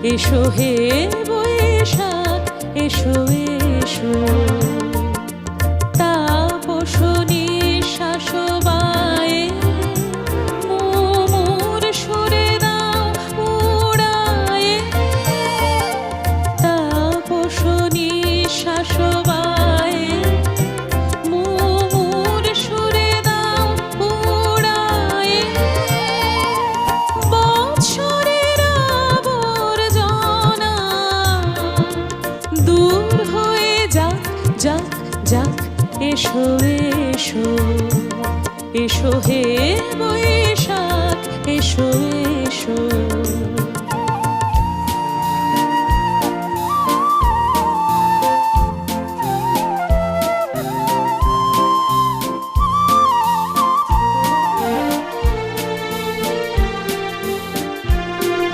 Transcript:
এসো হে বৈশাখ এসো এসো তাপসনী শাসবায়ে মোর সুরে দাও উড়ায়ে তাপসনী শাসবায়ে মোর সুরে দাও উড়ায়ে বৎসরের আবর্জনা দূর হয়ে যাক যাক যাক এসো এসো এসো হে বৈশাখ এসো এসো